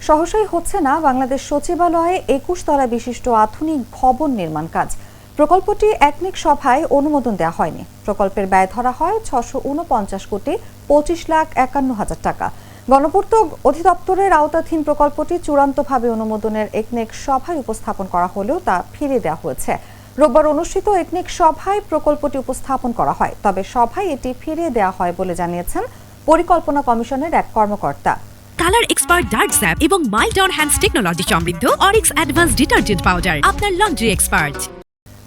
সহসাই হচ্ছে না বাংলাদেশ সচিবালয়ে ২১ তলা বিশিষ্ট আধুনিক ভবন নির্মাণ কাজ। প্রকল্পটি একনেক সভায় অনুমোদন দেওয়া হয়নি। প্রকল্পের ব্যয় ধরা হয় ৬৪৯,২৫,৫১,০০০ টাকা। গণপূর্ত অধিদপ্তরের আওতাধীন প্রকল্পটি চূড়ান্তভাবে অনুমোদনের একনেক সভায় উপস্থাপন করা হলেও তা ফিরিয়ে দেওয়া হয়েছে। রোববার অনুষ্ঠিত একনেক সভায় প্রকল্পটি উপস্থাপন করা হয়, তবে সভায় এটি ফিরিয়ে দেওয়া হয় বলে জানিয়েছেন পরিকল্পনা কমিশনের এক কর্মকর্তা। কালার এক্সপার্ট ডার্ক স্যাপ এবং মাইল্ড অন হ্যান্ডস টেকনোলজি সমৃদ্ধ অরিক্স অ্যাডভান্স ডিটারজেন্ট পাউডার আপনার লন্ড্রি এক্সপার্ট।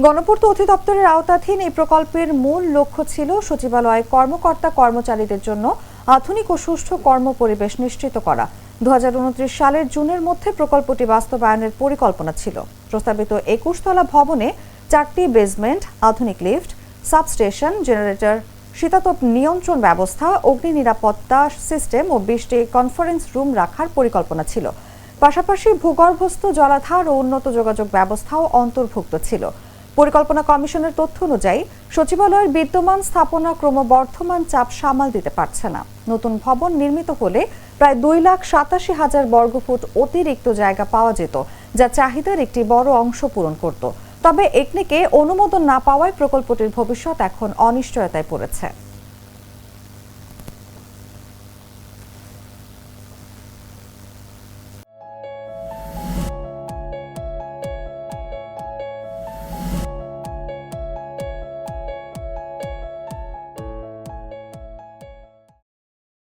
গণপূর্ত অধিদপ্তরের আওতাধীন এই প্রকল্পের মূল লক্ষ্য ছিল সচিবালয় কর্মকর্তা কর্মচারীদের জন্য আধুনিক ও সুষ্ঠু কর্মপরিবেশ নিশ্চিত করা। ২০২৯ সালের জুনের মধ্যে প্রকল্পটি বাস্তবায়নের পরিকল্পনা ছিল। প্রস্তাবিত ২১ তলা ভবনে ৪টি বেসমেন্ট, আধুনিক লিফট, সাবস্টেশন, জেনারেটর, শীতাতপ নিয়ন্ত্রণ ব্যবস্থা, অগ্নি নিরাপত্তা সিস্টেম ও ২০টি কনফারেন্স রুম রাখার পরিকল্পনা ছিল। পাশাপাশি ভূগর্ভস্থ জলাধার ও উন্নত যোগাযোগ ব্যবস্থাও অন্তর্ভুক্ত ছিল। পরিকল্পনা কমিশনের তথ্য অনুযায়ী সচিবালয়ের বিদ্যমান স্থাপনা ক্রমবর্ধমান চাপ সামাল দিতে পারছে না। নতুন ভবন নির্মিত হলে প্রায় ২,৮৭,০০০ বর্গফুট অতিরিক্ত জায়গা পাওয়া যেত, যা চাহিদার একটি বড় অংশ পূরণ করত। তবে একনেকে অনুমোদন না পাওয়ায় প্রকল্পটির ভবিষ্যৎ এখন অনিশ্চয়তায় পড়েছে।